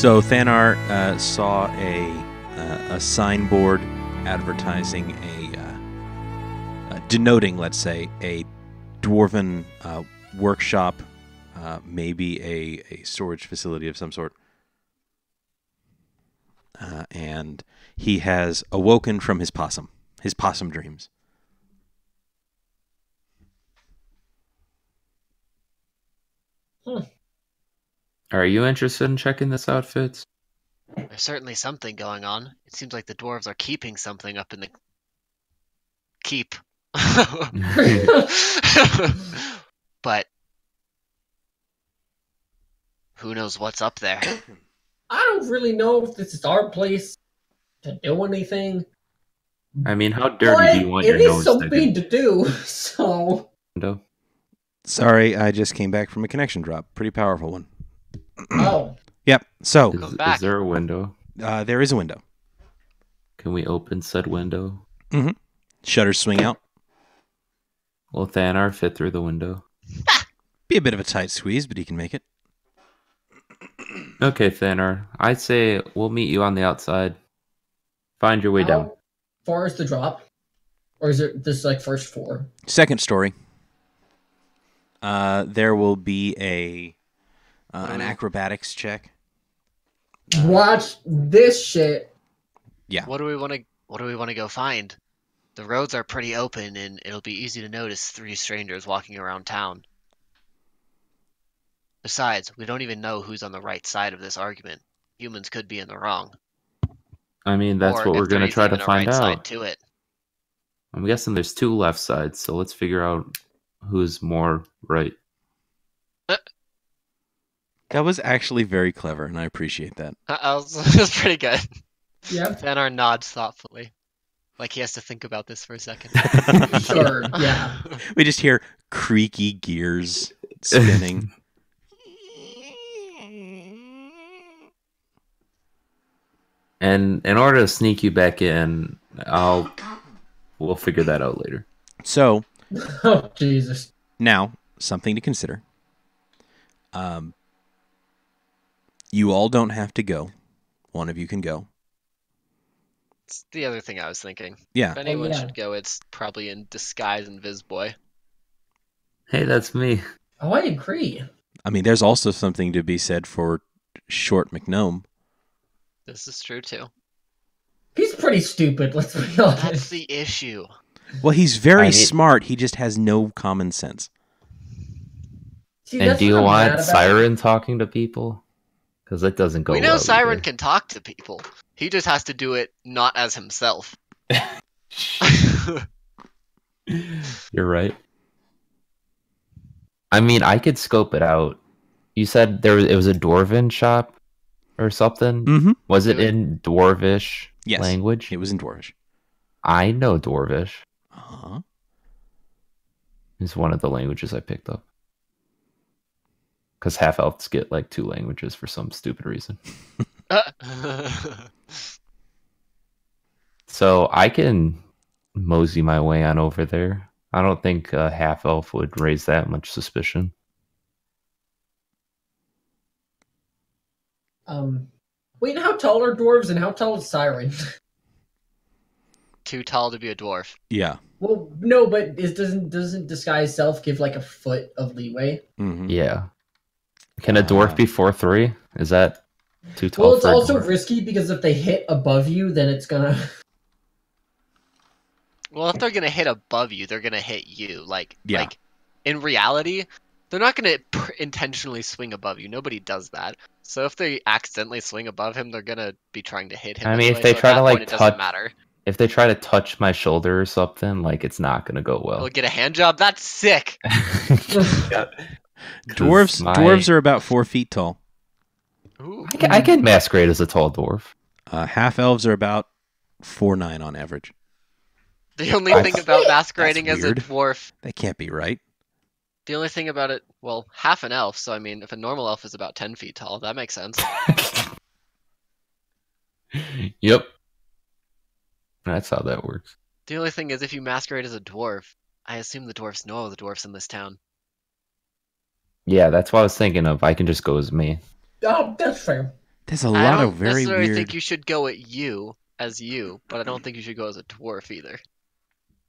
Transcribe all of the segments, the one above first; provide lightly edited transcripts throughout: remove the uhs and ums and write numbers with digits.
So Thanar saw a signboard advertising denoting, let's say, a dwarven workshop, maybe a storage facility of some sort. And he has awoken from his possum dreams. Are you interested in checking this out, Fitz? There's certainly something going on. It seems like the dwarves are keeping something up in the keep. But who knows what's up there? I don't really know if this is our place to do anything. I mean, how dirty do you want your nose to It is something to do, so... Window? Sorry, I just came back from a connection drop. Pretty powerful one. Oh. Yep, so... Is there a window? There is a window. Can we open said window? Mm-hmm. Shutters swing out. Will Thanar fit through the window? Be a bit of a tight squeeze, but he can make it. Okay, Thanar. I'd say we'll meet you on the outside. Find your way down. How far is the drop? Or is it this like first floor? Second story. There will be an acrobatics check. Watch this shit. Yeah. What do we want to go find? The roads are pretty open, and it'll be easy to notice 3 strangers walking around town. Besides, we don't even know who's on the right side of this argument. Humans could be in the wrong. I mean, that's what we're going to try to find out. Side to it. I'm guessing there's 2 left sides, so let's figure out who's more right. That was actually very clever, and I appreciate that. That was pretty good. Yeah. Thanar nods thoughtfully. Like he has to think about this for a second. Sure, yeah. We just hear creaky gears spinning. And in order to sneak you back in, we'll figure that out later. So, Oh, Jesus. now, something to consider. You all don't have to go. One of you can go. It's the other thing I was thinking. Yeah. If anyone yeah. should go, it's probably in disguise and Vizboy. Hey, that's me. Oh, I agree. I mean, there's also something to be said for Short McGnome. This is true too. He's pretty stupid, let's be That's honest. the issue. Well, he's very smart. He just has no common sense. See, And that's do you what I'm want mad about. Siren talking to people? Because that doesn't go We know well Cyran either. can talk to people. He just has to do it not as himself. You're right. I mean, I could scope it out. You said it was a Dwarven shop or something? Mm-hmm. Was it in Dwarvish Yes. language? It was in Dwarvish. I know Dwarvish. Uh-huh. It's one of the languages I picked up. Because half-elves get like 2 languages for some stupid reason. So I can mosey my way on over there. I don't think a half-elf would raise that much suspicion. Wait, how tall are dwarves and how tall is Siren? Too tall to be a dwarf. Yeah. Well, no, but doesn't disguise self give like a foot of leeway? Mm-hmm. Yeah. Can a dwarf be 4'3"? Is that too tall? Well, it's for a also dwarf? risky because if they hit above you, then it's gonna. Well, if they're gonna hit above you, they're gonna hit you. Like in reality, they're not gonna intentionally swing above you. Nobody does that. So if they accidentally swing above him, they're gonna be trying to hit him. I mean, anyway, if they so try at to that like point, it doesn't touch, matter. if they try to touch my shoulder or something, like it's not gonna go well. We'll get a hand job. That's sick. Yeah. Dwarves are about 4 feet tall. Ooh. I can masquerade as a tall dwarf. Half elves are about 4'9" on average. The only thing about masquerading That's as a weird. dwarf, That can't be right. the only thing about it, well, half an elf. So I mean, if a normal elf is about 10 feet tall, that makes sense. Yep. That's how that works. The only thing is, if you masquerade as a dwarf, I assume the dwarfs know the dwarfs in this town. Yeah, that's what I was thinking of. I can just go as me. Oh, that's fair. There's a I lot don't of very necessarily weird. think you should go at you as you, but I don't think you should go as a dwarf either.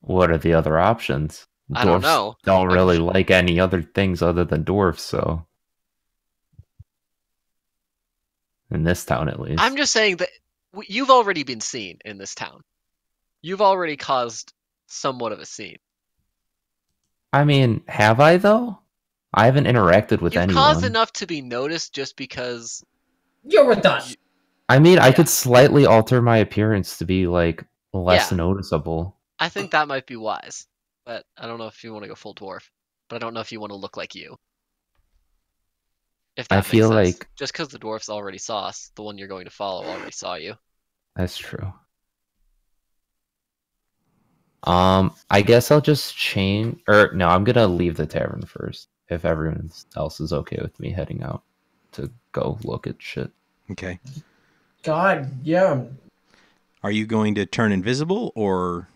What are the other options? I don't Dwarfs know. don't really like any other things other than dwarfs, so in this town at least. I'm just saying that you've already been seen in this town. You've already caused somewhat of a scene. I mean, have I though? I haven't interacted with You've anyone. caused enough to be noticed just because You're with us. I mean, I Yeah. could slightly alter my appearance to be like less Yeah. noticeable. I think that might be wise. But I don't know if you want to go full dwarf. But I don't know if you want to look like you. If that I makes feel sense. like Just because the dwarfs already saw us, the one you're going to follow already saw you. that's true. I guess I'll just change, or no, I'm gonna leave the tavern first. If everyone else is okay with me heading out to go look at shit. Okay. God, yeah. Are you going to turn invisible or?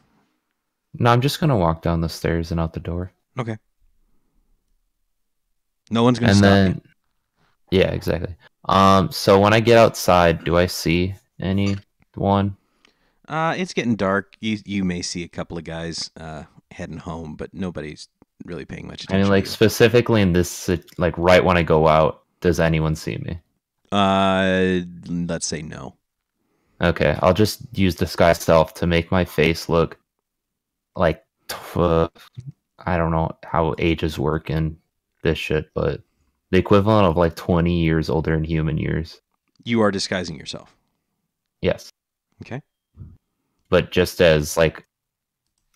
No, I'm just gonna walk down the stairs and out the door. Okay. No one's going to And stop then, yeah, exactly. So when I get outside, do I see anyone? It's getting dark. You may see a couple of guys heading home, but nobody's really paying much I attention. mean, like to you. specifically in this, like right when I go out, does anyone see me? Let's say no. Okay, I'll just use disguise self to make my face look like I don't know how ages work in this shit, but the equivalent of like 20 years older in human years. You are disguising yourself. Yes. Okay. But just as like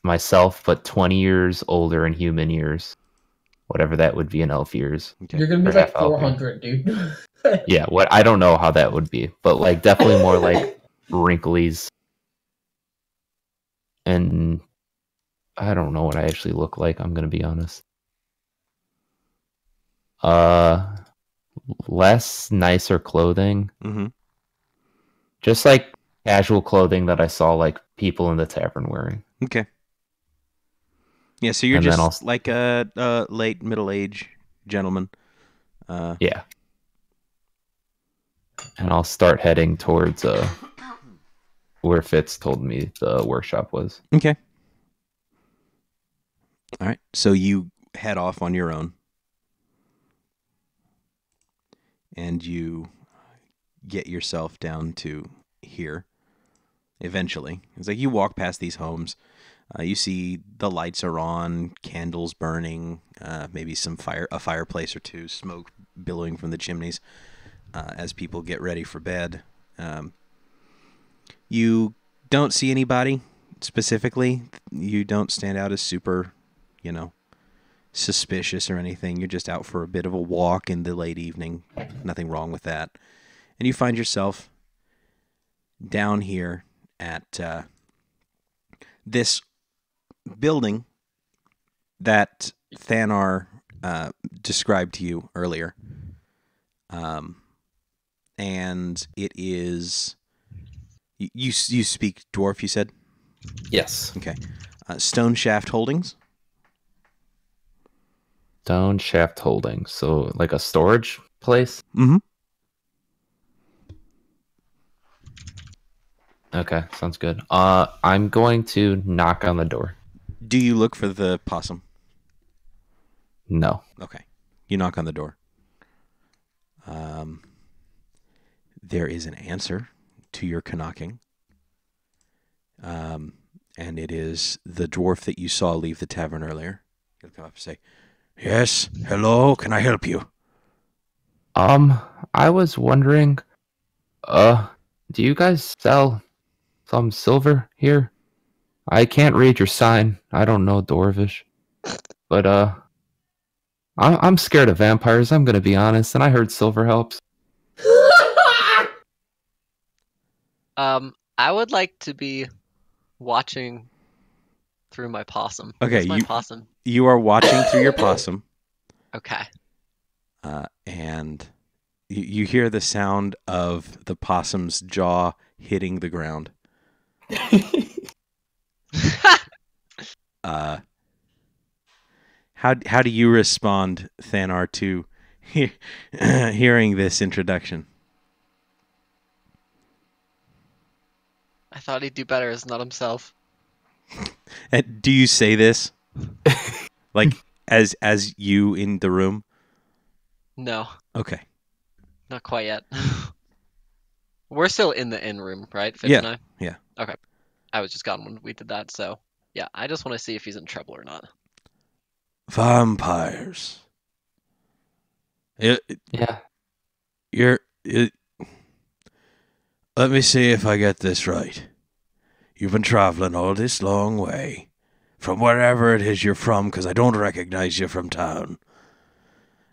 myself, but 20 years older in human years. Whatever that would be in elf years. Okay. You're gonna be Or like half elf, 400, dude. Yeah, what I don't know how that would be, but like definitely more like wrinklies. And I don't know what I actually look like, I'm gonna be honest. Less nicer clothing. Mm-hmm. Just like casual clothing that I saw like people in the tavern wearing. Okay. Yeah, so you're And then just like a late middle-aged gentleman. Yeah. And I'll start heading towards where Fitz told me the workshop was. Okay. All right. So you head off on your own. And you get yourself down to here eventually. It's like you walk past these homes. You see the lights are on, candles burning, maybe a fireplace or two, smoke billowing from the chimneys as people get ready for bed. You don't see anybody specifically. You don't stand out as super, suspicious or anything. You're just out for a bit of a walk in the late evening. Nothing wrong with that. And you find yourself down here at this building that Thanar described to you earlier. And it is... You speak Dwarf, you said? Yes. Okay. Stone Shaft Holdings. Stone Shaft Holdings. So like a storage place? Mm-hmm. Okay, sounds good. I'm going to knock on the door. Do you look for the possum? No. Okay. You knock on the door. There is an answer to your knocking. And it is the dwarf that you saw leave the tavern earlier. He'll come up and say, "Yes, hello, can I help you?" I was wondering, do you guys sell some silver here? I can't read your sign. I don't know Dwarvish. But, I'm scared of vampires, I'm gonna be honest, and I heard silver helps. I would like to be watching through my possum. Okay, Where's my possum? You are watching through your possum. Okay. And you hear the sound of the possum's jaw hitting the ground. How do you respond, Thanar, to hearing this introduction? I thought he'd do better as not himself. And do you say this like as you in the room? No, Okay. not quite yet. We're still in the inn room, right? Fitz Yeah. and I? Yeah. Okay. I was just gone when we did that, so yeah, I just want to see if he's in trouble or not. Vampires. Yeah. Let me see if I get this right. You've been traveling all this long way from wherever it is you're from, because I don't recognize you from town.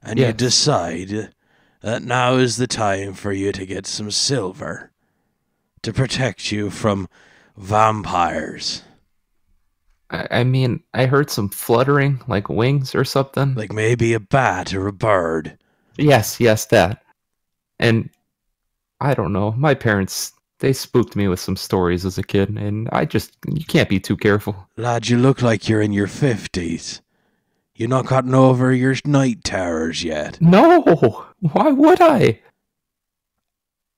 And you Yes. decide that now is the time for you to get some silver to protect you from vampires. I mean, I heard some fluttering, like wings or something. Like maybe a bat or a bird. Yes, that. And I don't know. My parents, they spooked me with some stories as a kid, and you can't be too careful. Lad, you look like you're in your 50s. You're not gotten over your night terrors yet. No! Why would I?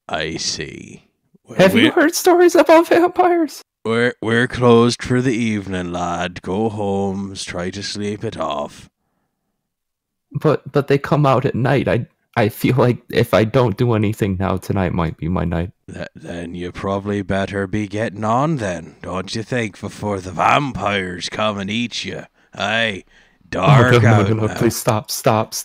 I see. Well, Have you heard stories about vampires? We're closed for the evening, lad. Go home, try to sleep it off. But they come out at night. I feel like if I don't do anything now, tonight might be my night. Then you probably better be getting on then, don't you think, before the vampires come and eat you. Aye, dark out No, now. please stop.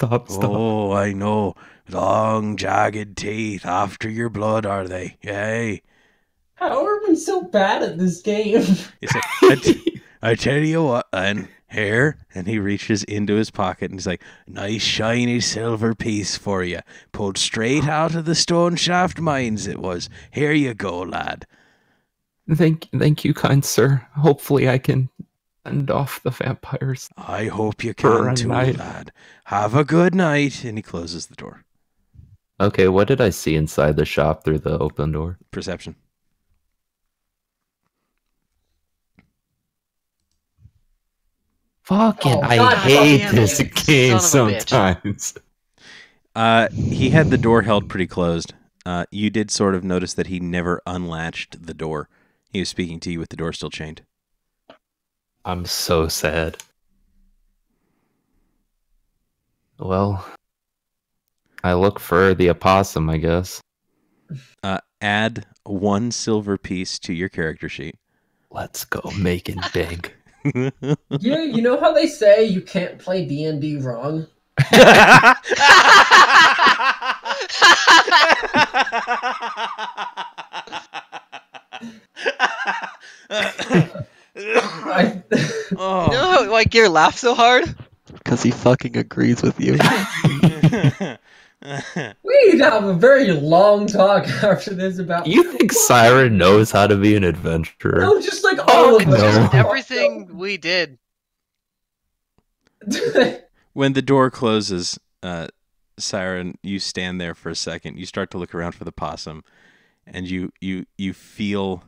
Oh, I know. Long, jagged teeth after your blood, are they? Aye. How are we so bad at this game? I tell you what, and here, and he reaches into his pocket and he's like, nice shiny silver piece for you, pulled straight out of the stone shaft mines it was. Here you go, lad. Thank you, kind sir. Hopefully I can fend off the vampires. I hope you For can a too, night. lad. Have a good night. And he closes the door. Okay, what did I see inside the shop through the open door? Perception. Fucking, Oh, I God hate damn this you, game son of a bitch. sometimes. He had the door held pretty closed. You did sort of notice that he never unlatched the door. He was speaking to you with the door still chained. I'm so sad. Well, I look for the opossum, I guess. Add 1 silver piece to your character sheet. Let's go making big. Yeah, you know how they say you can't play D&D wrong? I, Oh. You know how like Gear laughs so hard? Because he fucking agrees with you. we need to have a very long talk after this about... You think Cyran knows how to be an adventurer? No, just like all of no. us. Everything we did. When the door closes, Cyran, you stand there for a second. You start to look around for the possum, and you feel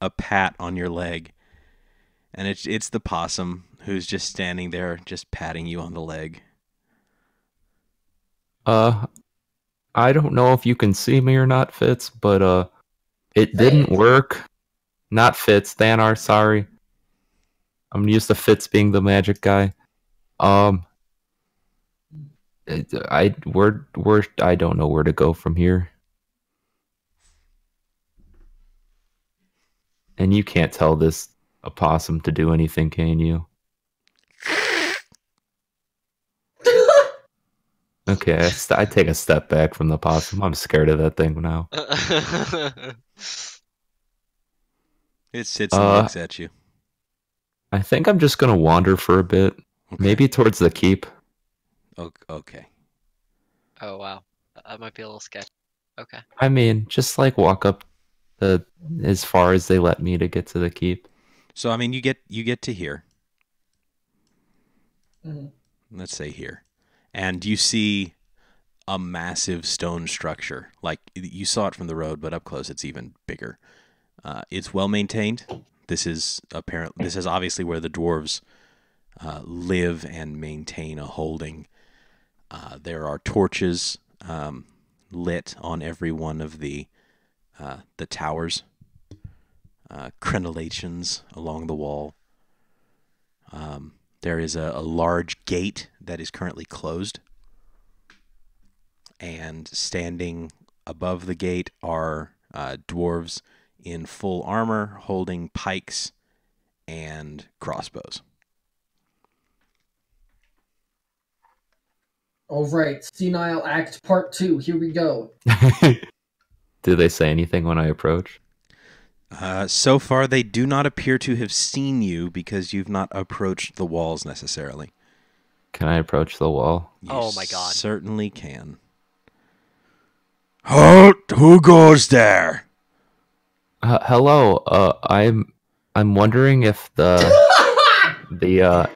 a pat on your leg, and it's the possum who's just standing there, just patting you on the leg. I don't know if you can see me or not, Fitz, but it didn't work. Not Fitz, Thanar, sorry. I'm used to Fitz being the magic guy. I don't know where to go from here. And you can't tell this opossum to do anything, can you? Okay, I take a step back from the possum. I'm scared of that thing now. It sits and looks at you. I think I'm just gonna wander for a bit. Okay. Maybe towards the keep. Okay. Oh wow, that might be a little sketchy. Okay. I mean, just like walk up as far as they let me to get to the keep. So I mean, you get to here. Mhm. Let's say here, and you see a massive stone structure. Like you saw it from the road, but up close, it's even bigger. It's well maintained. This is obviously where the dwarves live and maintain a holding. There are torches lit on every one of the towers. crenellations along the wall. There is a large gate that is currently closed. And standing above the gate are dwarves in full armor holding pikes and crossbows. All right, Senile Act Part 2. Here we go. Do they say anything when I approach? So far, they do not appear to have seen you because you've not approached the walls necessarily. Can I approach the wall? You Oh my god. certainly can. Halt! Who goes there? Hello. I'm wondering if the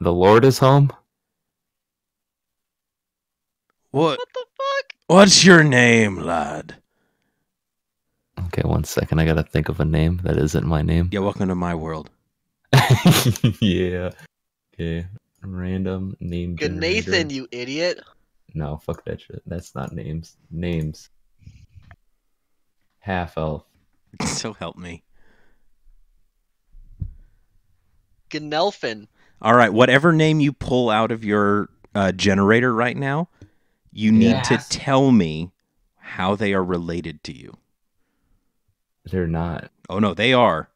Lord is home. What? What the fuck? What's your name, lad? Okay, 1 second. I gotta think of a name that isn't my name. Yeah, welcome to my world. Yeah. Okay. Random name. Good generator. Nathan, you idiot. No, fuck that shit. That's not names. Names. Half elf. So help me. Gnelfin. All right, whatever name you pull out of your generator right now, you need to Yes. tell me how they are related to you. They're not. Oh no, they are.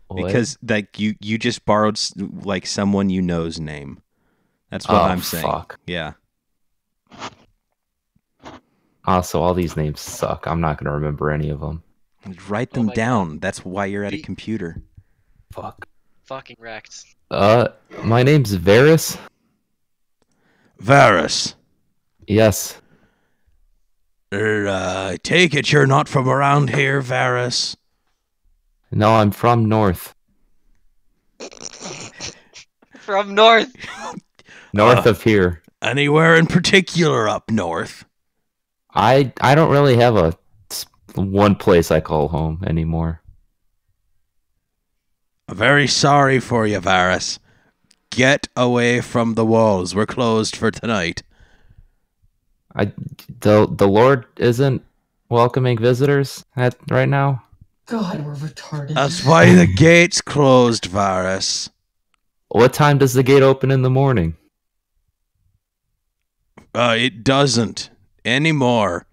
What? Because like you just borrowed like someone you know's name. That's what I'm saying. Fuck. Yeah. Also, all these names suck. I'm not gonna remember any of them. Write Oh them my down. That's why you're at a Ye- computer. Fuck. Fucking wrecked. My name's Varus. Varus. Yes. I take it you're not from around here, Varus. No, I'm from North. From north. North of here. Anywhere in particular up north? I don't really have one place I call home anymore. Very sorry for you, Varus. Get away from the walls. We're closed for tonight. The Lord isn't welcoming visitors right now. God, we're retarded. That's why the gate's closed, Varus. What time does the gate open in the morning? It doesn't anymore.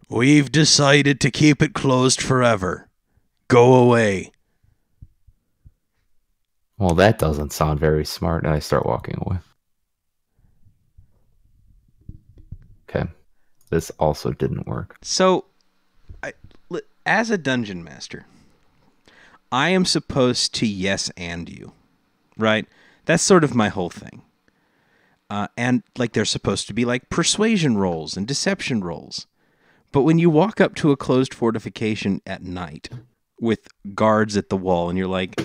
We've decided to keep it closed forever. Go away. Well, that doesn't sound very smart, and I start walking away. Okay. This also didn't work. So, as a dungeon master, I am supposed to yes and you, right? That's sort of my whole thing. And like there's supposed to be like persuasion rolls and deception rolls. But when you walk up to a closed fortification at night with guards at the wall and you're like,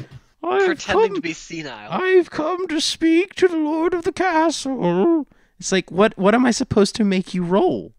Pretending to be senile. I've come to speak to the Lord of the Castle. It's like, what am I supposed to make you roll?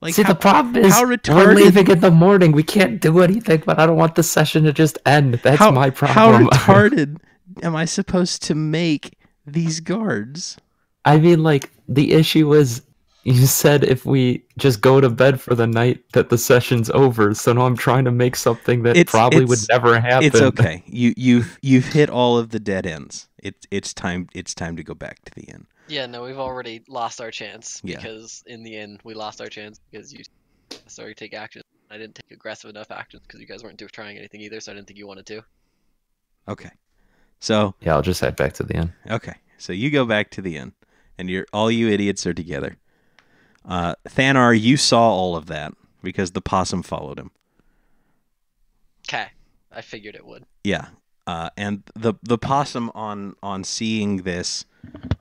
Like, See, the problem is how we're retarded- leaving in the morning. We can't do anything, but I don't want the session to just end. That's my problem. How retarded am I supposed to make these guards? I mean, like, the issue is you said if we just go to bed for the night that the session's over, so now I'm trying to make something that probably would never happen. It's okay. You've hit all of the dead ends. It's time to go back to the inn. Yeah, no, we've already lost our chance. Yeah. Because in the end, we lost our chance because you started to take action. I didn't take aggressive enough actions because you guys weren't trying anything either, so I didn't think you wanted to. Okay. So Yeah, I'll just head back to the inn. okay. So you go back to the inn, and all you idiots are together. Thanar, you saw all of that because the possum followed him. Okay. I figured it would. Yeah. And the possum on seeing this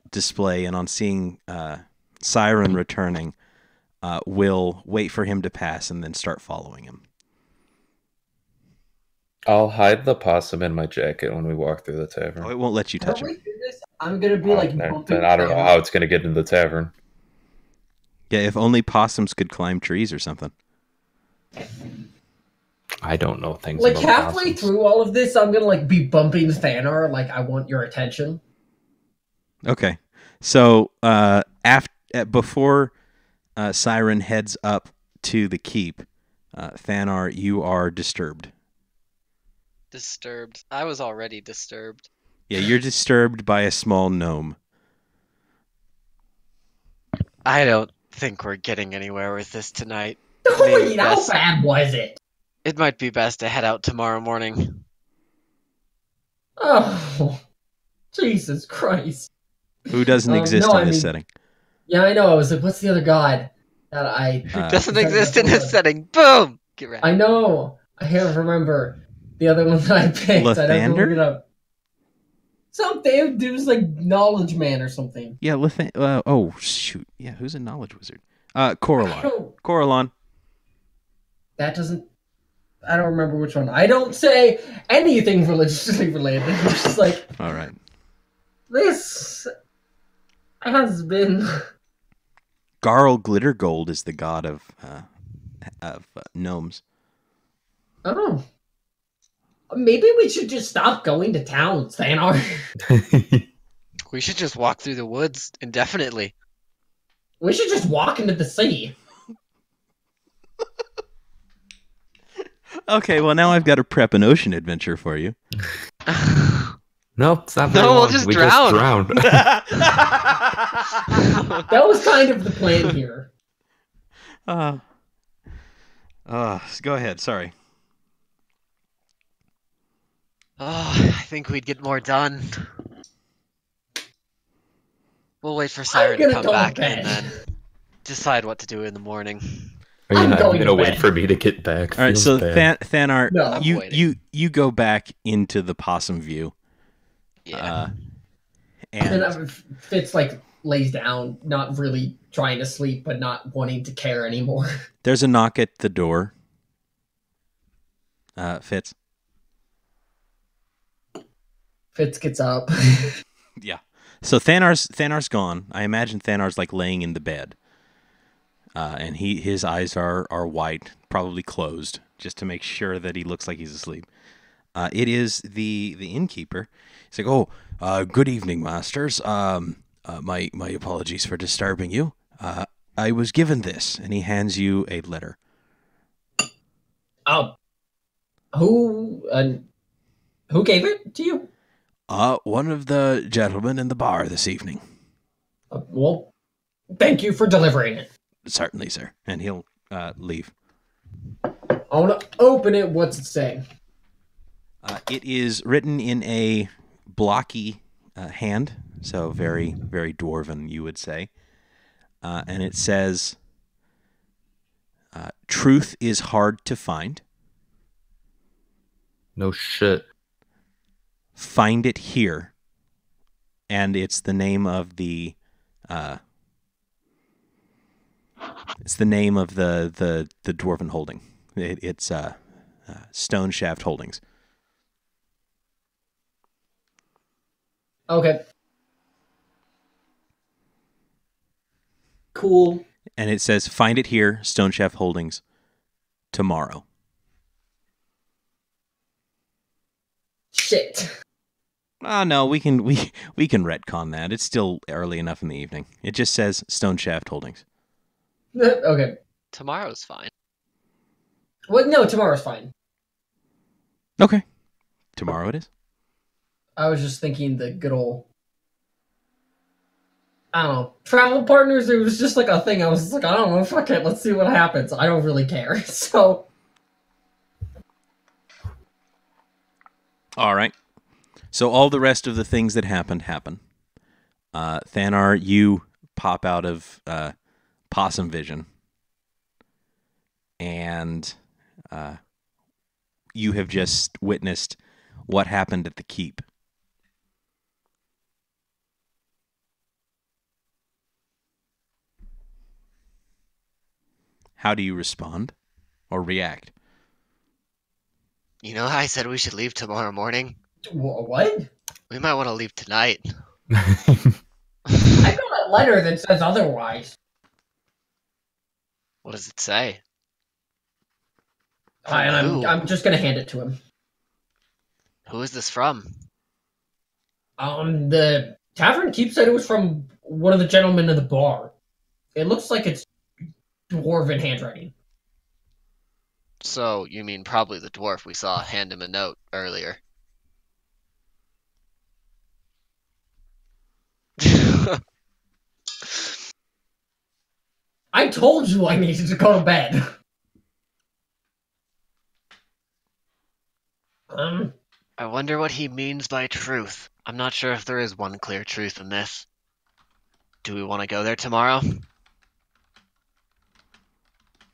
display and on seeing Cyran returning will wait for him to pass and then start following him. I'll hide the possum in my jacket when we walk through the tavern. Oh, it won't let you touch When we him. do this, I'm gonna be like Then bumping I don't know Thanos. how it's going to get in the tavern. Yeah, if only possums could climb trees or something. I don't know things Like about halfway possums. through all of this, I'm gonna like be bumping Thanar. Like I want your attention. Okay. So before Cyran heads up to the keep, Thanar, you are disturbed. Disturbed. I was already disturbed. Yeah, you're disturbed by a small gnome. I don't think we're getting anywhere with this tonight. Wait, how bad was it? It might be best to head out tomorrow morning. Oh, Jesus Christ. Who doesn't exist in this setting? Yeah, I know. I was like, what's the other god that I... doesn't exist in this setting. Boom! Get ready. I know. I can't remember the other one that I picked. Lathander? I'd have to look it up. Something. It was like Knowledge Man or something. Yeah, oh, shoot. Yeah, who's a knowledge wizard? Coralon. Coralon. That doesn't... I don't remember which one. I don't say anything religiously related. It's just like... All right. This has been... Garl Glittergold is the god of gnomes. Oh. Maybe we should just stop going to towns, Thanar. We should just walk through the woods indefinitely. We should just walk into the sea. Okay, well now I've got to prep an ocean adventure for you. Nope, it's not very No, long. we'll just we drown. just drowned. That was kind of the plan here. Go ahead, sorry. Oh, I think we'd get more done. We'll wait for Cyran to come back and then decide what to do in the morning. Are you I'm not going gonna to wait bed. for me to get back? All right, Feels so bad. Thanar, No, I'm you go back into the possum view. Yeah. And Fitz like lays down, not really trying to sleep, but not wanting to care anymore. There's a knock at the door. Fitz. Fitz gets up. Yeah. So Thanar's gone. I imagine Thanar's like laying in the bed. And his eyes are white, probably closed, just to make sure that he looks like he's asleep. It is the innkeeper. He's like, "Oh, good evening, masters. My apologies for disturbing you. I was given this," and he hands you a letter. Who gave it to you? One of the gentlemen in the bar this evening. Well, thank you for delivering it. Certainly, sir. And he'll leave. I want to open it. What's it saying? It is written in a blocky hand, so very, very dwarven, you would say. And it says, "Truth is hard to find. No shit. Find it here." And it's the name of the the dwarven holding. It's Stone Shaft Holdings. Okay. Cool. And it says, "Find it here, Stone Shaft Holdings, tomorrow." Shit. No, we can retcon that. It's still early enough in the evening. It just says Stone Shaft Holdings. Okay. Tomorrow's fine. Well, no, tomorrow's fine. Okay. Tomorrow it is. I was just thinking the good old... I don't know. Travel partners, it was just like a thing. I was just like, I don't know, fuck it, let's see what happens. I don't really care, so... All right. So all the rest of the things that happen. Thanar, you pop out of possum vision. And you have just witnessed what happened at the keep. How do you respond or react? You know how I said we should leave tomorrow morning? What? We might want to leave tonight. I got a letter that says otherwise. What does it say? I'm just gonna hand it to him. Who is this from? The tavern keep said it was from one of the gentlemen of the bar. It looks like it's dwarven handwriting. So, you mean probably the dwarf we saw hand him a note earlier. I told you I needed to go to bed. I wonder what he means by truth. I'm not sure if there is one clear truth in this. Do we want to go there tomorrow?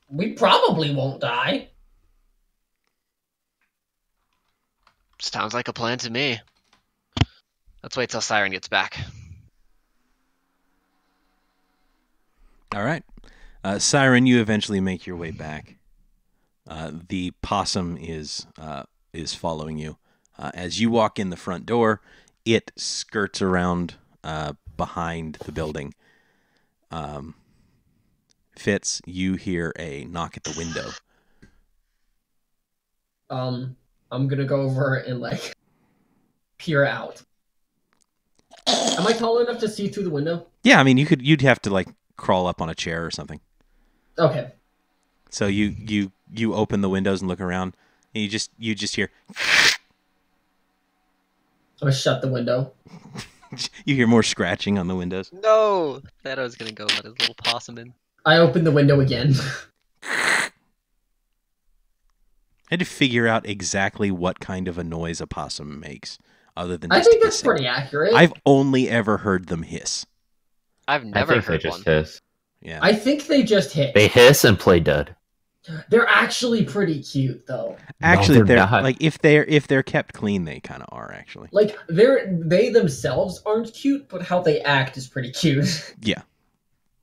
We probably won't die. Sounds like a plan to me. Let's wait till Cyran gets back. All right. Cyran, you eventually make your way back. The possum is following you. As you walk in the front door, it skirts around behind the building. Fitz, you hear a knock at the window. I'm gonna go over and like peer out. Am I tall enough to see through the window? Yeah, I mean you'd have to like crawl up on a chair or something. Okay. So you open the windows and look around, and you just hear. I'm gonna shut the window. You hear more scratching on the windows. No! I thought I was gonna go let his little possum in. I open the window again. I had to figure out exactly what kind of a noise a possum makes, other than just I think that's hissing. pretty accurate. I've only ever heard them hiss. I've I never think they heard just one. hiss. Yeah. I think they just hit. They hiss and play dead. They're actually pretty cute, though. Actually, No, they're they're not. like if they're kept clean, they kind of are actually. Like they themselves aren't cute, but how they act is pretty cute. Yeah.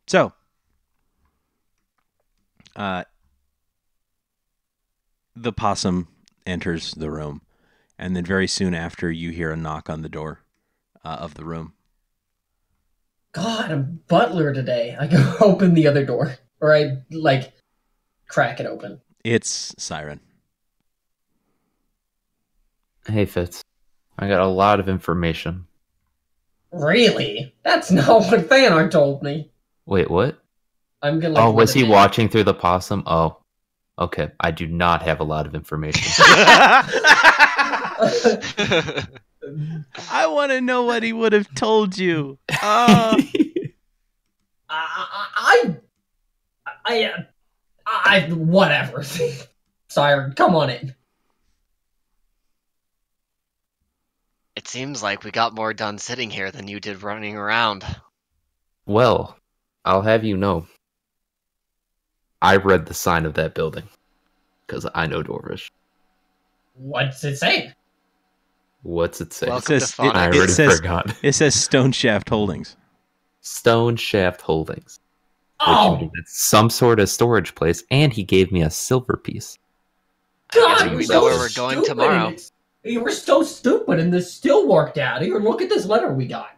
So, the possum enters the room, and then very soon after, you hear a knock on the door of the room. God, I'm butler today. I go open the other door, or I like crack it open. It's Cyran. Hey, Fitz. I got a lot of information. Really? That's not what Thanar told me. Wait, what? I'm gonna. Like, Oh, was he run it watching through the possum? Oh, okay. I do not have a lot of information. I want to know what he would have told you. Whatever. Sire, come on in. It seems like we got more done sitting here than you did running around. Well, I'll have you know, I read the sign of that building because I know Dwarvish. What's it say? What's it say? Welcome It says- to Fauna. I it already says- forgot. It says Stone Shaft Holdings. Stone Shaft Holdings. Which Oh, means it's some sort of storage place, and he gave me a silver piece. God, guess you're we so know where we're going stupid, tomorrow. and you were so stupid, and this still worked out. Here, look at this letter we got.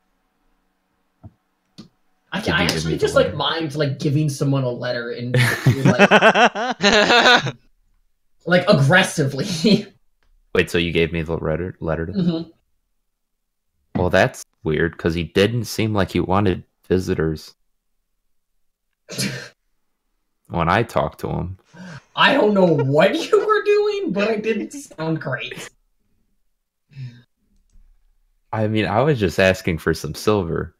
I Did you give actually me the just letter? like mind like giving someone a letter and like aggressively. Wait, so you gave me the letter? Mhm. Well, that's weird, because he didn't seem like he wanted visitors when I talked to him. I don't know what you were doing, but it didn't sound great. I mean, I was just asking for some silver.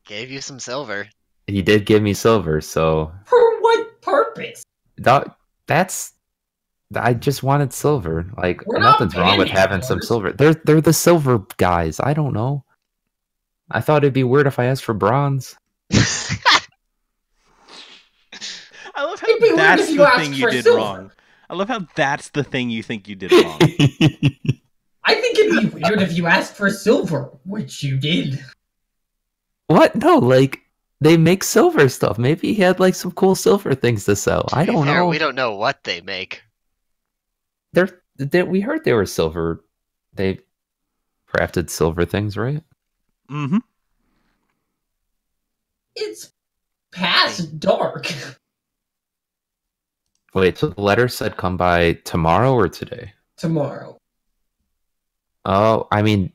Gave you some silver. He did give me silver, so For what purpose? that's... I just wanted silver. Like, We're not nothing's wrong with bandits, having some Lars. silver. They're the silver guys. I don't know. I thought it'd be weird if I asked for bronze. I love how It'd be weird that's if you the asked thing you for did silver. wrong. I love how that's the thing you think you did wrong. I think it'd be weird if you asked for silver, which you did. What? No, like, they make silver stuff. Maybe he had, like, some cool silver things to sell. I don't know. We don't know what they make. We heard they were silver. They crafted silver things, right? Mm-hmm. It's past dark. Wait, so the letter said come by tomorrow or today? Tomorrow. Oh, I mean,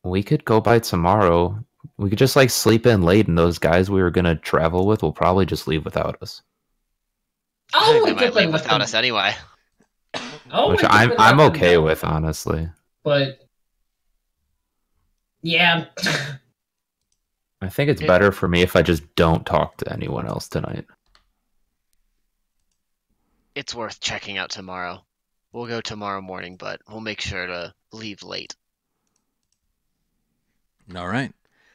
we could go by tomorrow. We could just, like, sleep in late, and those guys we were going to travel with will probably just leave without us. I think they wake might up leave and let without them- us anyway. I'll Which wake up and I'm let them okay know, with, honestly. But yeah, I think it's Yeah. better for me if I just don't talk to anyone else tonight. It's worth checking out tomorrow. We'll go tomorrow morning, but we'll make sure to leave late. All right.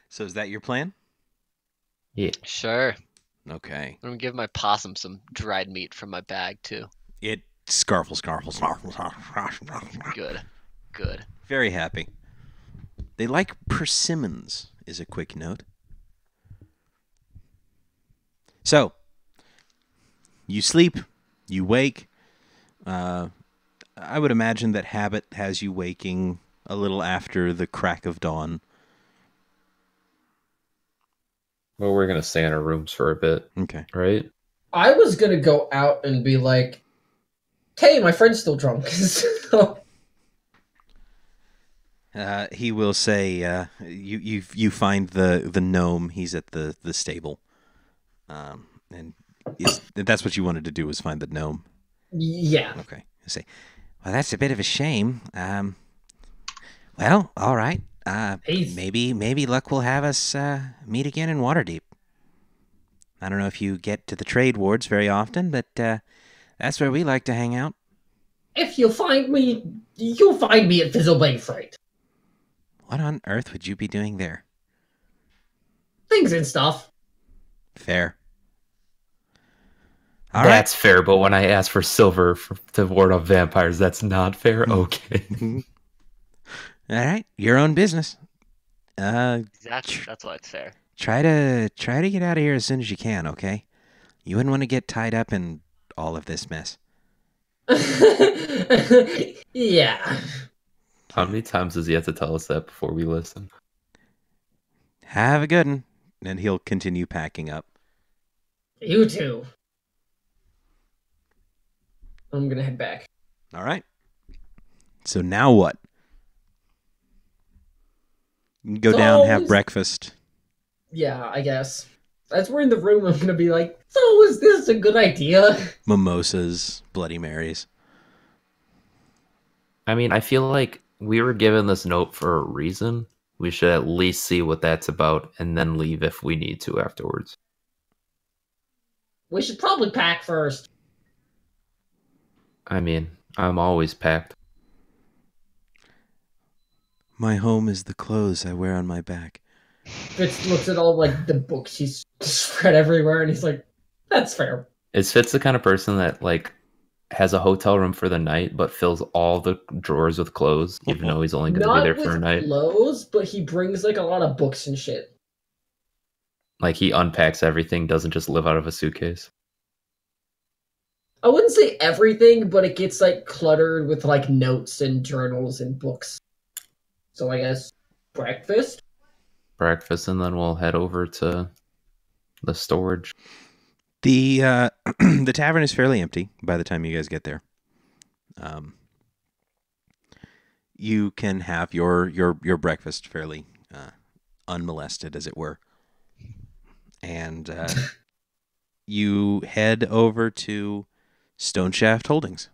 So is that your plan? Yeah. Sure. Okay. I'm gonna give my possum some dried meat from my bag too. It scarfles. Good. Good. Very happy. They like persimmons, is a quick note. So, you sleep, you wake. I would imagine that habit has you waking a little after the crack of dawn. Well, we're gonna stay in our rooms for a bit, Okay. right? I was gonna go out and be like, "Hey, my friend's still drunk." So, He will say, you find the gnome. He's at the stable, and that's what you wanted to do, was find the gnome. yeah. Okay. I say, well, that's a bit of a shame. Well, all right. He's- Maybe luck will have us meet again in Waterdeep. I don't know if you get to the trade wards very often, but that's where we like to hang out. If you find me, you'll find me at Fizzlebang Freight. What on earth would you be doing there? Things and stuff. Fair. All right. That's fair, but when I ask for silver to ward off vampires, that's not fair. Okay. All right. Your own business. Exactly. That's why it's fair. Try to get out of here as soon as you can, okay? You wouldn't want to get tied up in all of this mess. Yeah. How many times does he have to tell us that before we listen? Have a good one. And he'll continue packing up. You too. I'm gonna head back. All right. So now what? You can go down, have breakfast. Yeah, I guess. As we're in the room, I'm gonna be like, so is this a good idea? Mimosas, Bloody Marys. I mean, I feel like we were given this note for a reason. We should at least see what that's about and then leave if we need to afterwards. We should probably pack first. I mean, I'm always packed. My home is the clothes I wear on my back. Fitz looks at all like the books he's spread everywhere, and he's like, "That's fair." Is Fitz the kind of person that like has a hotel room for the night but fills all the drawers with clothes, even though he's only going to be Not there with for a night? clothes, but he brings like a lot of books and shit. Like he unpacks everything, doesn't just live out of a suitcase. I wouldn't say everything, but it gets like cluttered with like notes and journals and books. So I guess breakfast. Breakfast, and then we'll head over to the storage. The the tavern is fairly empty by the time you guys get there. You can have your breakfast fairly unmolested, as it were, and you head over to Stoneshaft Holdings.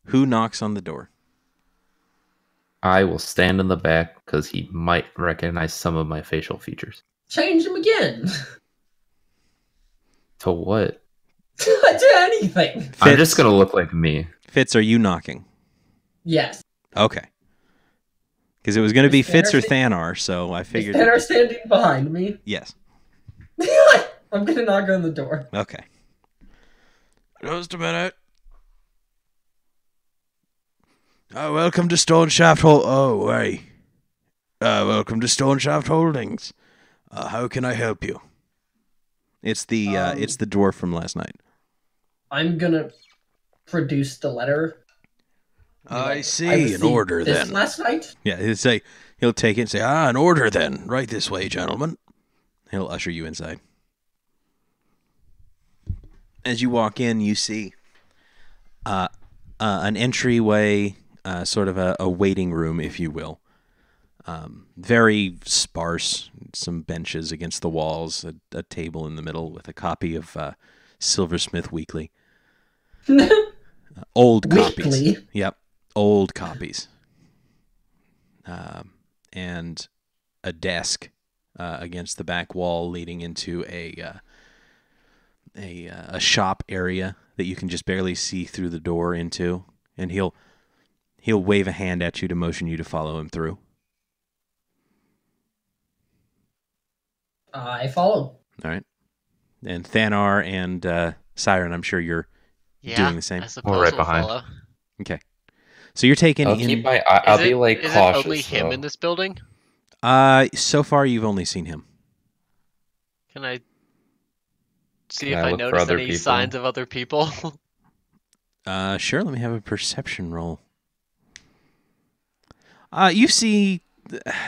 Who knocks on the door? I will stand in the back because he might recognize some of my facial features. Change them again. To what? To anything. I'm just going to look like me. Fitz, are you knocking? Yes. Okay. Because it was going to be Is Fitz or Thanar Thanar, so I figured... Is Thanar standing behind me? Yes. I'm gonna knock on the door. Okay. Just a minute. Welcome to Stoneshaft welcome to Stoneshaft Holdings. How can I help you? It's the dwarf from last night. I'm gonna produce the letter. I see. I An received order this then. last night. Yeah, he'll take it and say, an order then. Right this way, gentlemen. He'll usher you inside. As you walk in, you see an entryway, sort of a waiting room, if you will. Very sparse. Some benches against the walls, a table in the middle with a copy of Silversmith Weekly. Old copies. Weekly? Yep, old copies. And a desk against the back wall leading into a shop area that you can just barely see through the door into. And he'll wave a hand at you to motion you to follow him through. I follow. All right. And Thanar and Cyran, I'm sure you're doing the same. I suppose We're right we'll behind. follow. Okay. So you're taking I'll in. keep my. I'll be like is cautious. it only him though. in this building? So far, you've only seen him. Can I see Can if I I look for notice other any people? signs of other people? Sure. Let me have a perception roll. You see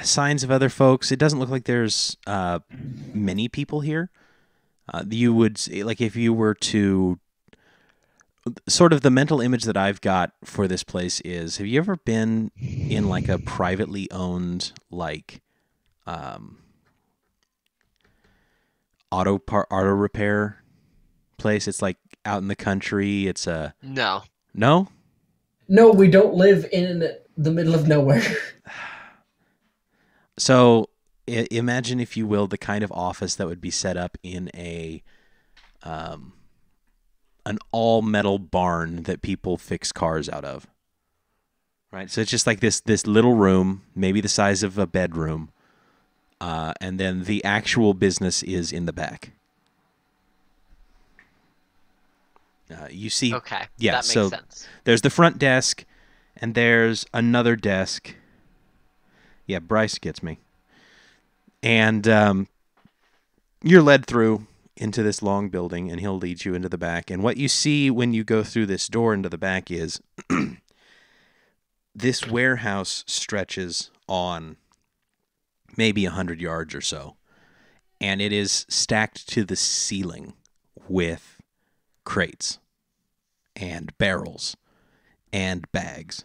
signs of other folks. It doesn't look like there's many people here. You would like if you were to sort of the mental image that I've got for this place is: have you ever been in like a privately owned like auto repair place? It's like out in the country. It's a No. no. No, we don't live in the middle of nowhere. So imagine, if you will, the kind of office that would be set up in a an all metal barn that people fix cars out of. Right, so it's just like this little room, maybe the size of a bedroom, and then the actual business is in the back. You see, Okay. yeah, That makes so sense. there's the front desk, and there's another desk. Yeah, Bryce gets me. And you're led through into this long building, and he'll lead you into the back. And what you see when you go through this door into the back is this warehouse stretches on maybe 100 yards or so. And it is stacked to the ceiling with crates and barrels and bags.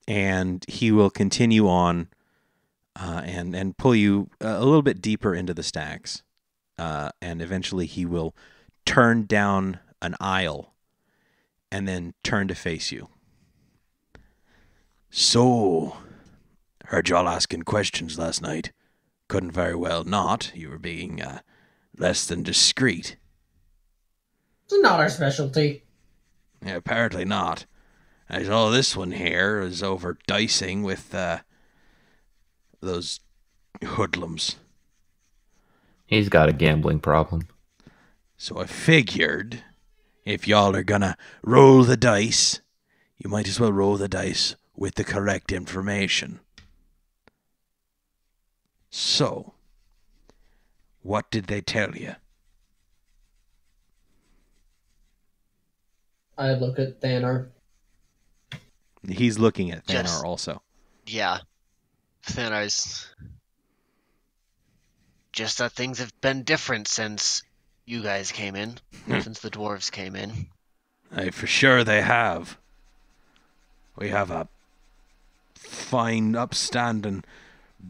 And he will continue on and pull you a little bit deeper into the stacks. And eventually he will turn down an aisle and then turn to face you. So, heard y'all asking questions last night. Couldn't very well not. You were being less than discreet. It's not our specialty. Yeah, apparently not. I saw this one here is over dicing with those hoodlums. He's got a gambling problem. So I figured if y'all are gonna roll the dice, you might as well roll the dice with the correct information. So, what did they tell you? I look at Thanar. He's looking at Thanar Just- also. Yeah. Thanar's just that things have been different since you guys came in, since the dwarves came in. Aye, for sure they have. We have a fine, upstanding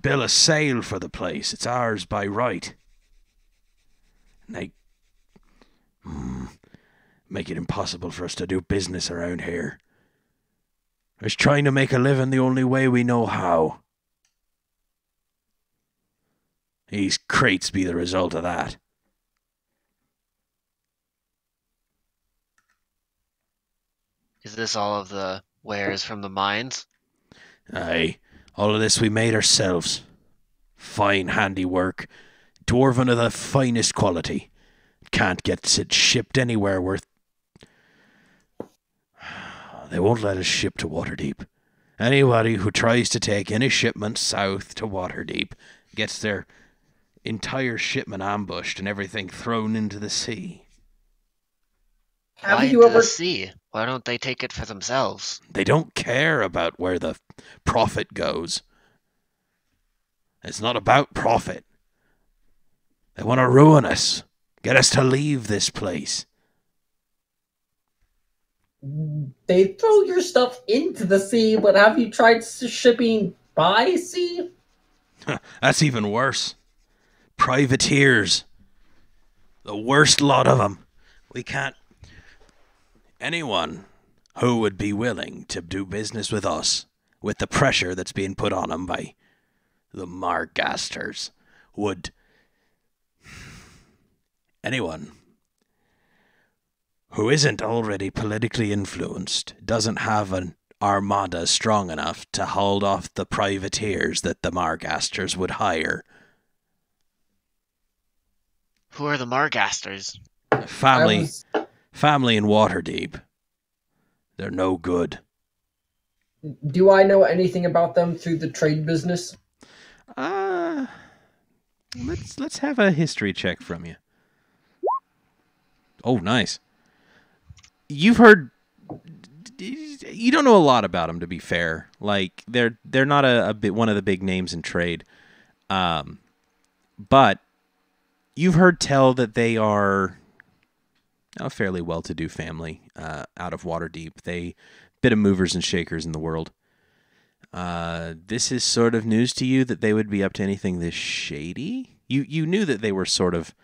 bill of sale for the place. It's ours by right. And they make it impossible for us to do business around here. It's trying to make a living the only way we know how. These crates be the result of that. Is this all of the wares from the mines? Aye, all of this we made ourselves. Fine handiwork. Dwarven of the finest quality. Can't get it shipped anywhere worth... They won't let us ship to Waterdeep. Anybody who tries to take any shipment south to Waterdeep gets their entire shipment ambushed and everything thrown into the sea. Have Why you to ever... the sea? Why don't they take it for themselves? They don't care about where the profit goes. It's not about profit. They want to ruin us. Get us to leave this place. They throw your stuff into the sea, but have you tried shipping by sea? That's even worse. Privateers. The worst lot of them. We can't... Anyone who would be willing to do business with us, with the pressure that's being put on them by the Margasters, would... Anyone who isn't already politically influenced, doesn't have an armada strong enough to hold off the privateers that the Margasters would hire. Who are the Margasters? Family in Waterdeep. They're no good. Do I know anything about them through the trade business? Let's have a history check from you. Oh, nice. You've heard... You don't know a lot about them, to be fair. Like, they're not one of the big names in trade. But you've heard tell that they are a fairly well-to-do family out of Waterdeep. They bit of movers and shakers in the world. This is sort of news to you that they would be up to anything this shady. You knew that they were sort of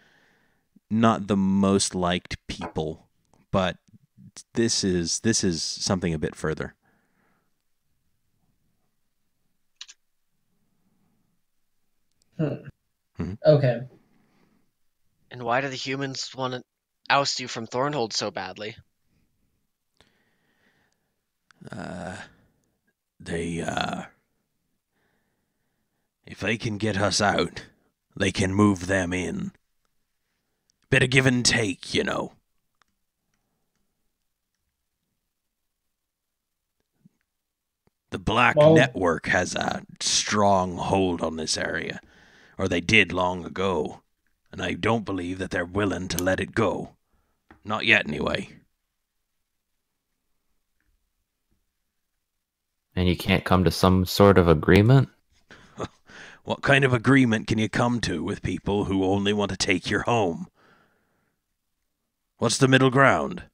not the most liked people, but this is something a bit further. Mm-hmm. Okay. And why do the humans want to oust you from Thornhold so badly? If they can get us out, they can move them in. Bit of give and take, you know. The Black Network has a strong hold on this area, or they did long ago, and I don't believe that they're willing to let it go. Not yet, anyway. And you can't come to some sort of agreement? What kind of agreement can you come to with people who only want to take your home? What's the middle ground?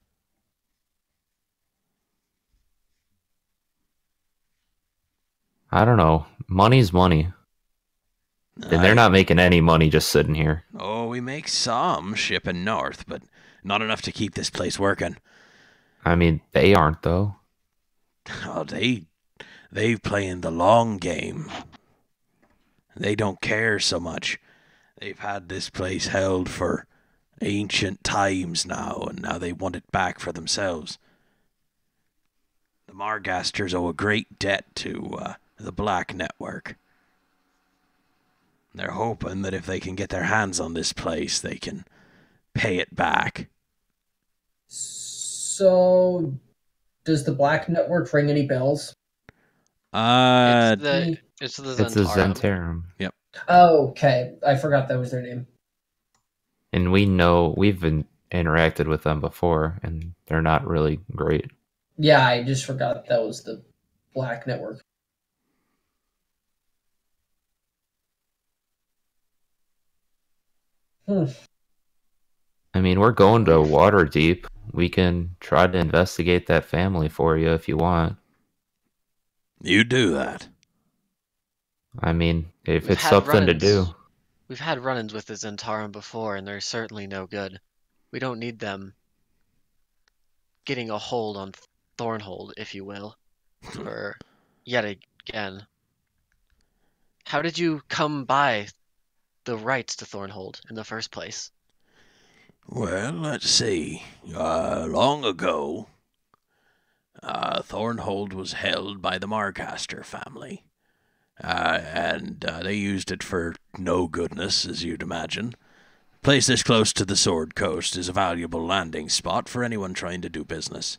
I don't know. Money's money. And they're not making any money just sitting here. Oh, we make some shipping north, but not enough to keep this place working. I mean, they aren't, though. Oh, they playing the long game. They don't care so much. They've had this place held for ancient times now, and now they want it back for themselves. The Margasters owe a great debt to the Black Network. They're hoping that if they can get their hands on this place, they can pay it back. So, does the Black Network ring any bells? It's the Zentarum. Yep. Oh, okay. I forgot that was their name. And we've interacted with them before, and they're not really great. Yeah, I just forgot that was the Black Network. I mean, we're going to Waterdeep. We can try to investigate that family for you if you want. You do that. I mean, if it's something to do. We've had run-ins with the Zentarum before, and they're certainly no good. We don't need them getting a hold on Thornhold, if you will, for yet again. How did you come by the rights to Thornhold in the first place? Well, let's see. Long ago, Thornhold was held by the Margaster family. And they used it for no goodness, as you'd imagine. A place this close to the Sword Coast is a valuable landing spot for anyone trying to do business.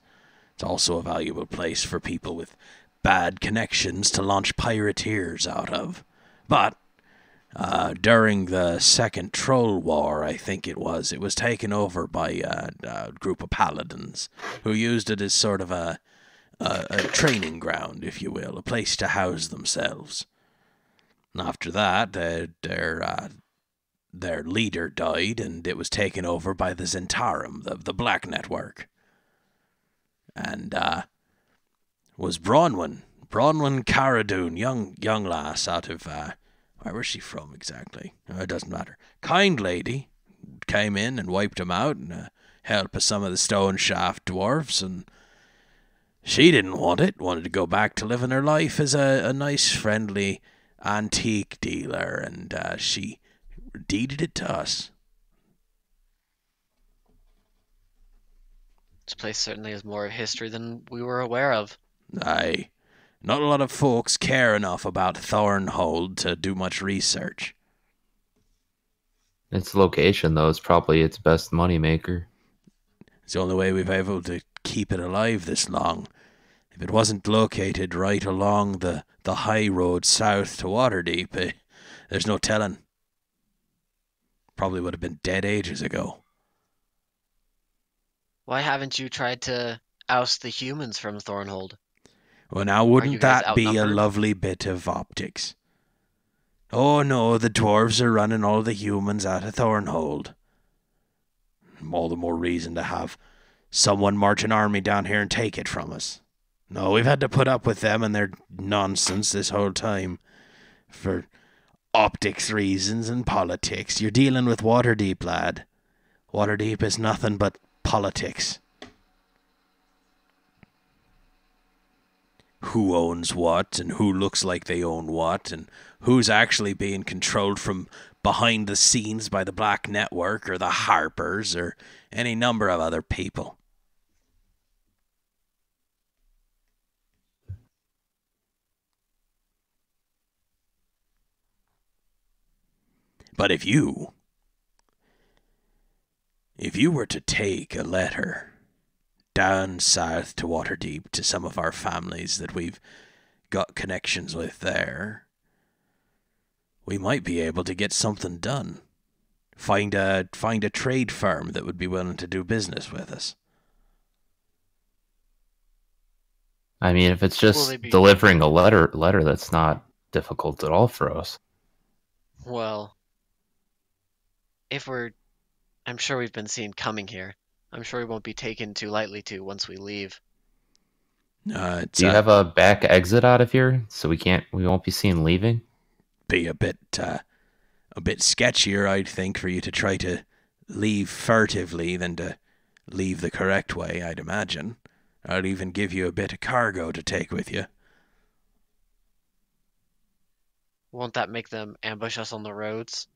It's also a valuable place for people with bad connections to launch pirateers out of. But during the Second Troll War, I think it was taken over by a group of paladins who used it as sort of a training ground, if you will, a place to house themselves. After that, their leader died, and it was taken over by the Zentarum, the Black Network. and was Bronwyn Caradoon, young lass out of where was she from exactly? It doesn't matter. Kind lady came in and wiped him out and help of some of the stone shaft dwarves, and she didn't want it. Wanted to go back to living her life as a nice, friendly antique dealer, and she deeded it to us. This place certainly has more history than we were aware of. Aye. Not a lot of folks care enough about Thornhold to do much research. Its location, though, is probably its best moneymaker. It's the only way we've been able to keep it alive this long. If it wasn't located right along the high road south to Waterdeep, there's no telling. Probably would have been dead ages ago. Why haven't you tried to oust the humans from Thornhold? Well, now you wouldn't guys that be a outnumbered? lovely bit of optics? Oh no, the dwarves are running all the humans out of Thornhold. All the more reason to have someone march an army down here and take it from us. No, we've had to put up with them and their nonsense this whole time. For optics reasons and politics. You're dealing with Waterdeep, lad. Waterdeep is nothing but politics. Who owns what, and who looks like they own what, and who's actually being controlled from behind the scenes by the Black Network or the Harpers or any number of other people. But if you were to take a letter down south to Waterdeep to some of our families that we've got connections with there, we might be able to get something done. Find a trade firm that would be willing to do business with us. I mean, if it's Will just they be- delivering a letter, that's not difficult at all for us. Well, I'm sure we've been seen coming here. I'm sure we won't be taken too lightly to once we leave. Do you have a back exit out of here so we won't be seen leaving? Be a bit sketchier, I'd think, for you to try to leave furtively than to leave the correct way, I'd imagine. I'd even give you a bit of cargo to take with you. Won't that make them ambush us on the roads?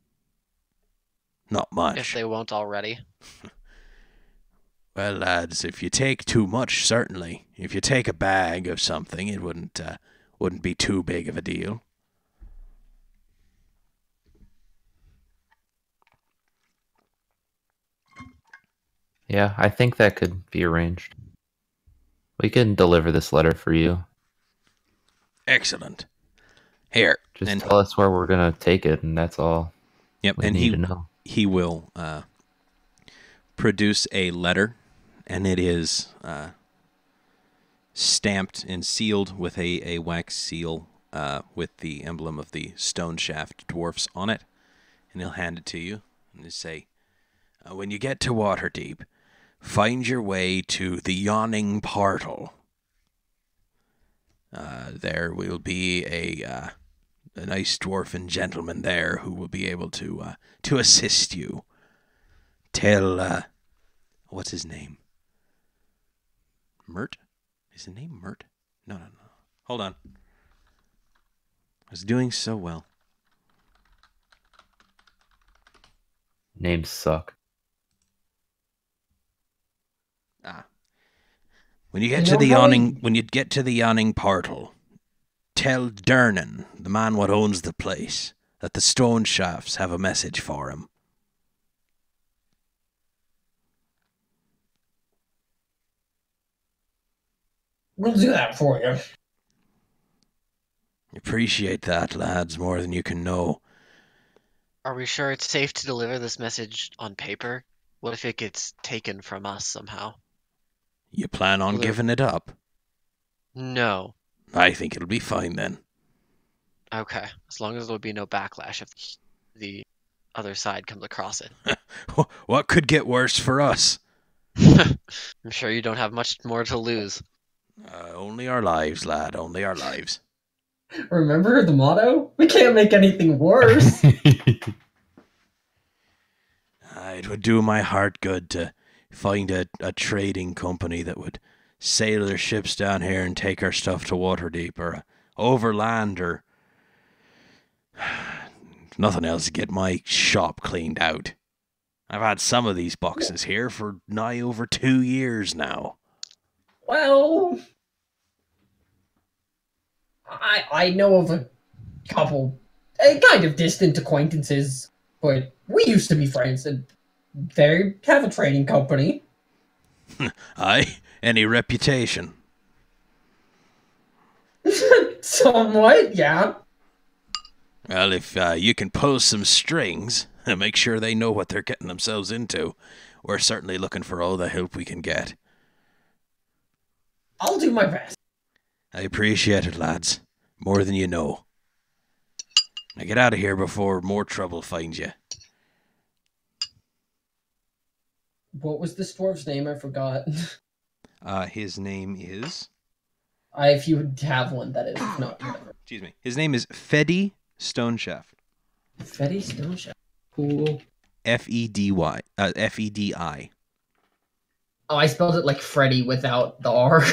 Not much. If they won't already. Well, lads, if you take too much, certainly. If you take a bag of something, it wouldn't be too big of a deal. Yeah, I think that could be arranged. We can deliver this letter for you. Excellent. Here. Just tell us where we're going to take it, and that's all Yep, we and need to know. He will produce a letter, and it is stamped and sealed with a wax seal with the emblem of the Stone Shaft Dwarfs on it. And he'll hand it to you and he'll say, when you get to Waterdeep, find your way to the Yawning Portal. There will be a nice dwarfen gentleman there who will be able to assist you. Tell, what's his name? Mert? Is his name Mert? No. Hold on. I was doing so well. Names suck. When you get to the yawning portal, tell Dernan, the man what owns the place, that the stone shafts have a message for him. We'll do that for you. Appreciate that, lads, more than you can know. Are we sure it's safe to deliver this message on paper? What if it gets taken from us somehow? You plan on giving it up? No. I think it'll be fine then. Okay, as long as there'll be no backlash if the other side comes across it. What could get worse for us? I'm sure you don't have much more to lose. Only our lives, lad. Only our lives. Remember the motto? We can't make anything worse. It would do my heart good to find a trading company that would sail their ships down here and take our stuff to Waterdeep or overland or nothing else to get my shop cleaned out. I've had some of these boxes here for nigh over 2 years now. Well, I know of a couple kind of distant acquaintances, but we used to be friends, and they have a trading company. Aye, any reputation? Somewhat, yeah. Well, if you can pull some strings and make sure they know what they're getting themselves into, we're certainly looking for all the help we can get. I'll do my best. I appreciate it, lads. More than you know. Now get out of here before more trouble finds you. What was this dwarf's name? I forgot. His name is... If you have one, that is. If not, whatever. Excuse me. His name is Fedi Stoneshaft. Fedi Stoneshaft. Cool. F-E-D-Y. F-E-D-I. Oh, I spelled it like Freddy without the R.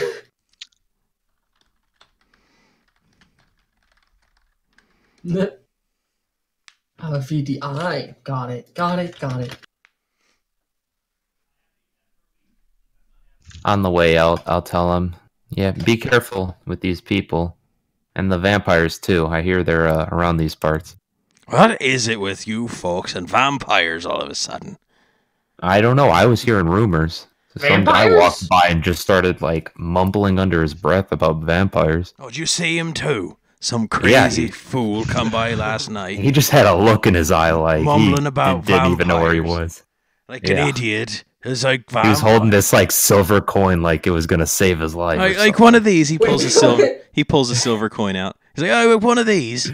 F-E-D-I. Got it. On the way out, I'll tell him, yeah, be careful with these people. And the vampires, too. I hear they're around these parts. What is it with you folks and vampires all of a sudden? I don't know. I was hearing rumors. Some guy walked by and just started, like, mumbling under his breath about vampires. Oh, did you see him, too? Some crazy fool come by last night. He just had a look in his eye like mumbling about didn't even know where he was. Like an idiot. It was like he was holding this like silver coin like it was gonna save his life. Like one of these. He pulls He pulls a silver coin out. He's like, oh, one of these.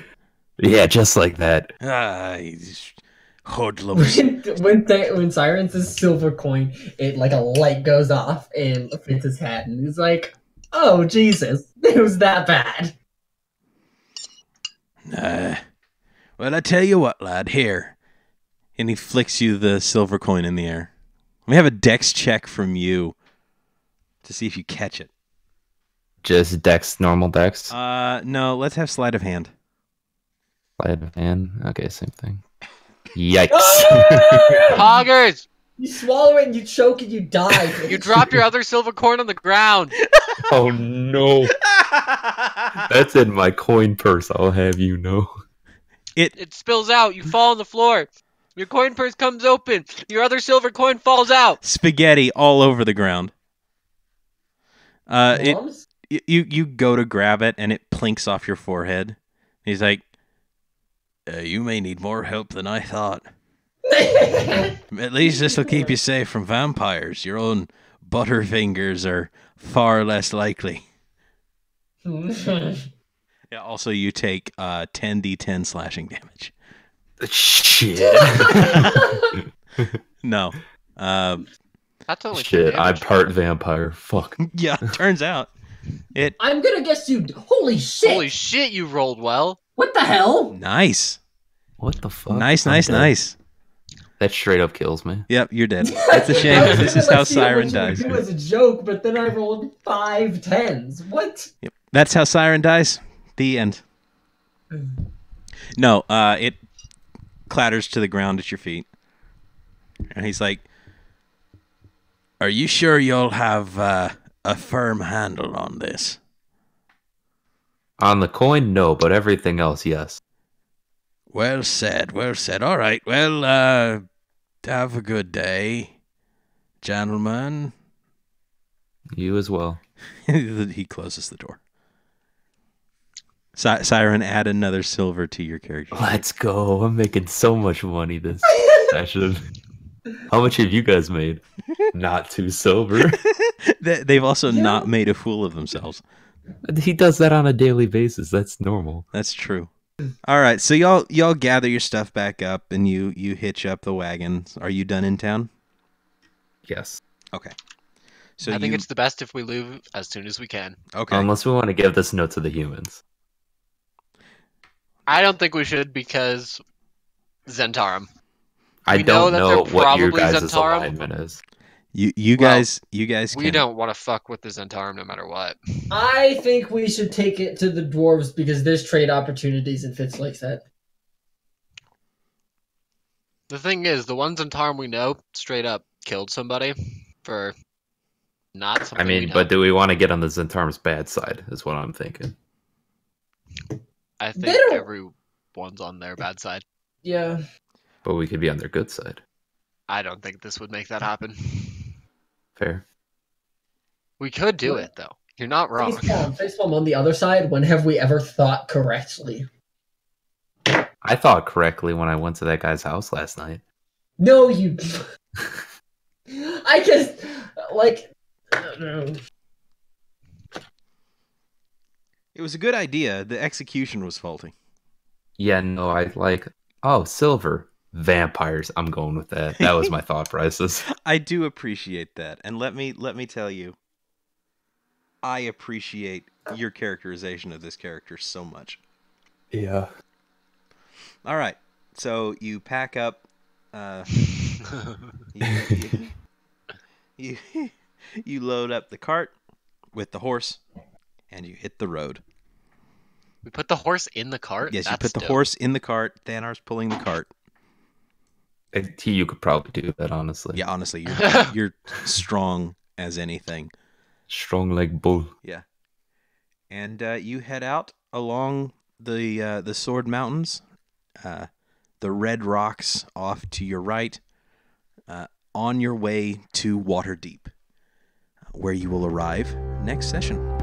Yeah, just like that. Hoodlums. When Cyran says silver coin, it like a light goes off and fits his hat, and he's like, "Oh Jesus, it was that bad." Well, I tell you what, lad. Here, and he flicks you the silver coin in the air. Let me have a dex check from you to see if you catch it. Just dex, normal dex? No, let's have sleight of hand. Sleight of hand? Okay, same thing. Yikes. Hoggers! You swallow it and you choke and you die. You drop your other silver coin on the ground. Oh no. That's in my coin purse, I'll have you know. It spills out. You fall on the floor. Your coin purse comes open. Your other silver coin falls out. Spaghetti all over the ground. You go to grab it and it plinks off your forehead. He's like, you may need more help than I thought. At least this will keep you safe from vampires. Your own butterfingers are far less likely. Yeah. Also, you take 10d10 slashing damage. Shit. No. That's only shit. I'm part vampire. Fuck. Yeah. Turns out it. I'm gonna guess you. Holy shit! Holy shit! You rolled well. What the hell? Nice. What the fuck? Nice. That straight up kills me. Yep, you're dead. It's a shame. This is how Cyran dies. It was a joke, but then I rolled 5 10s. What? Yep. That's how Cyran dies. The end. No, it clatters to the ground at your feet. And he's like, are you sure you'll have a firm handle on this? On the coin, no, but everything else, yes. Well said. All right, well, have a good day, gentlemen. You as well. He closes the door. Cyran, add another silver to your character. Let's go. I'm making so much money this session. How much have you guys made? Not 2 silver. They've also not made a fool of themselves. He does that on a daily basis. That's normal. That's true. All right, so y'all gather your stuff back up and you hitch up the wagons. Are you done in town? Yes. Okay. So I think it's the best if we leave as soon as we can. okay. Unless we want to give this note to the humans. I don't think we should because Zentarum. I We know don't that know they're what your probably guys' Zentarum. alignment is. You Well, guys We can. don't want to fuck with the Zentarum no matter what. I think we should take it to the dwarves because there's trade opportunities and fits like that. The thing is, the ones Zentarum we know straight up killed somebody for not something I mean, we'd but help. do we want to get on the Zentarum's bad side, is what I'm thinking. I think They don't- everyone's on their bad side. Yeah. But we could be on their good side. I don't think this would make that happen. Fair. We could do it, though. You're not wrong. Facepalm on the other side. When have we ever thought correctly? I thought correctly when I went to that guy's house last night. No, you. I just like. I don't know. It was a good idea. The execution was faulty. Yeah, no, I like, oh, silver. Vampires. I'm going with that. That was my thought process. I do appreciate that, and let me tell you, I appreciate your characterization of this character so much. Yeah. All right, so you pack up. You you load up the cart with the horse, and you hit the road. We put the horse in the cart? Yes, you That's put the dope. horse in the cart. Thanar's pulling the cart. You could probably do that, honestly. Yeah, honestly, you're strong as anything. Strong like bull. Yeah, and you head out along the Sword Mountains, the red rocks off to your right, on your way to Waterdeep, where you will arrive next session.